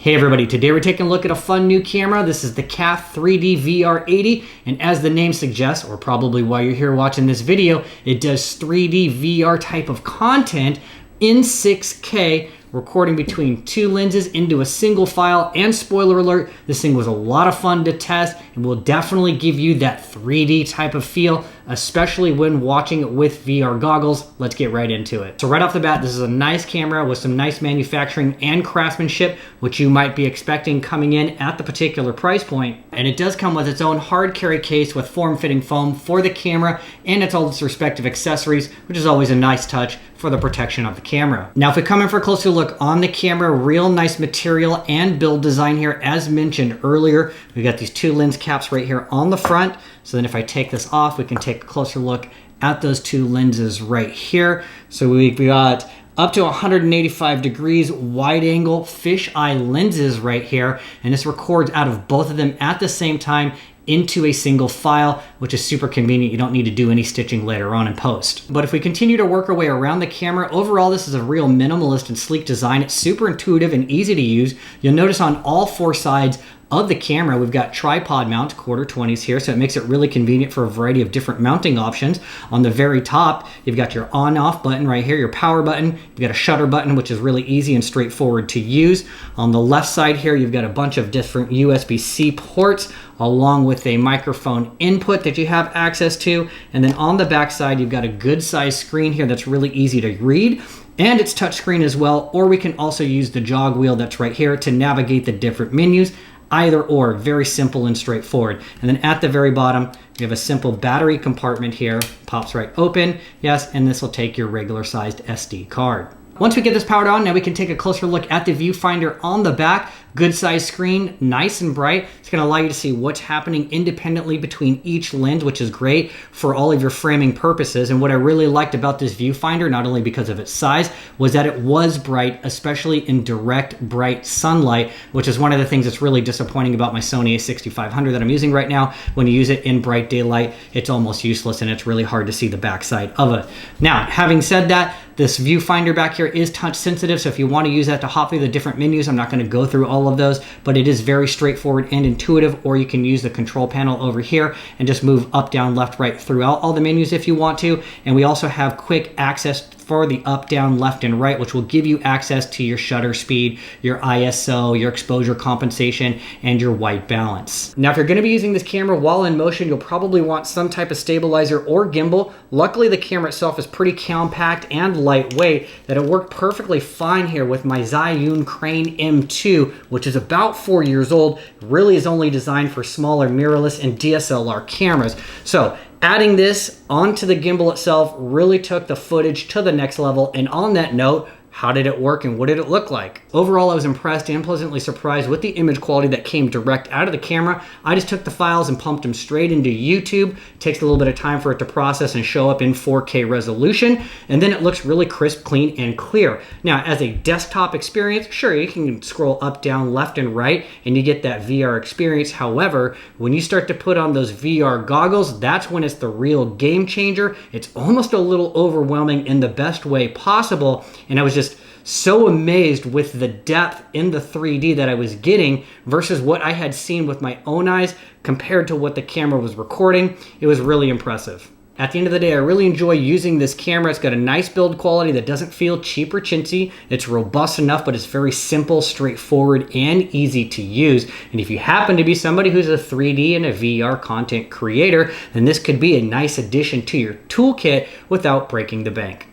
Hey everybody, today we're taking a look at a fun new camera. This is the CAF 3D VR80, and as the name suggests, or probably why you're here watching this video, it does 3D VR type of content in 6K, recording between two lenses into a single file. And spoiler alert, this thing was a lot of fun to test and will definitely give you that 3D type of feel, especially when watching it with VR goggles. Let's get right into it. So right off the bat, this is a nice camera with some nice manufacturing and craftsmanship, which you might be expecting coming in at the particular price point. And it does come with its own hard carry case with form-fitting foam for the camera and all its respective accessories, which is always a nice touch for the protection of the camera. Now, if we come in for a closer look on the camera, real nice material and build design here. As mentioned earlier, we got these two lens caps right here on the front. So then if I take this off, we can take a closer look at those two lenses right here. So we've got up to 185 degrees wide angle fisheye lenses right here. And this records out of both of them at the same time into a single file, which is super convenient. You don't need to do any stitching later on in post. But if we continue to work our way around the camera, overall this is a real minimalist and sleek design. It's super intuitive and easy to use. You'll notice on all four sides of the camera, we've got tripod mount, quarter 20s here, so it makes it really convenient for a variety of different mounting options. On the very top, you've got your on-off button right here, your power button. You've got a shutter button, which is really easy and straightforward to use. On the left side here, you've got a bunch of different USB-C ports, along with a microphone input that you have access to. And then on the back side, you've got a good sized screen here that's really easy to read. And it's touchscreen as well, or we can also use the jog wheel that's right here to navigate the different menus. Either or, very simple and straightforward. And then at the very bottom, we have a simple battery compartment here, pops right open, yes, and this will take your regular sized SD card. Once we get this powered on, now we can take a closer look at the viewfinder on the back. Good size screen, nice and bright. It's gonna allow you to see what's happening independently between each lens, which is great for all of your framing purposes. And what I really liked about this viewfinder, not only because of its size, was that it was bright, especially in direct bright sunlight, which is one of the things that's really disappointing about my Sony a6500 that I'm using right now. When you use it in bright daylight, it's almost useless and it's really hard to see the backside of it. Now, having said that, this viewfinder back here is touch sensitive, so if you want to use that to hop through the different menus, I'm not going to go through all of those, but it is very straightforward and intuitive. Or you can use the control panel over here and just move up, down, left, right throughout all the menus if you want to. And we also have quick access for the up, down, left, and right, which will give you access to your shutter speed, your ISO, your exposure compensation, and your white balance. Now, if you're going to be using this camera while in motion, you'll probably want some type of stabilizer or gimbal. Luckily, the camera itself is pretty compact and lightweight that it worked perfectly fine here with my Zhiyun Crane M2, which is about 4 years old. It really is only designed for smaller mirrorless and DSLR cameras. So adding this onto the gimbal itself really took the footage to the next level. And on that note, how did it work and what did it look like? Overall, I was impressed and pleasantly surprised with the image quality that came direct out of the camera. I just took the files and pumped them straight into YouTube. It takes a little bit of time for it to process and show up in 4K resolution, and then it looks really crisp, clean, and clear. Now, as a desktop experience, sure, you can scroll up, down, left, and right, and you get that VR experience. However, when you start to put on those VR goggles, that's when it's the real game changer. It's almost a little overwhelming in the best way possible, and I was just so amazed with the depth in the 3D that I was getting versus what I had seen with my own eyes compared to what the camera was recording. It was really impressive. At the end of the day, I really enjoy using this camera. It's got a nice build quality that doesn't feel cheap or chintzy. It's robust enough, but it's very simple, straightforward, and easy to use. And if you happen to be somebody who's a 3D and a VR content creator, then this could be a nice addition to your toolkit without breaking the bank.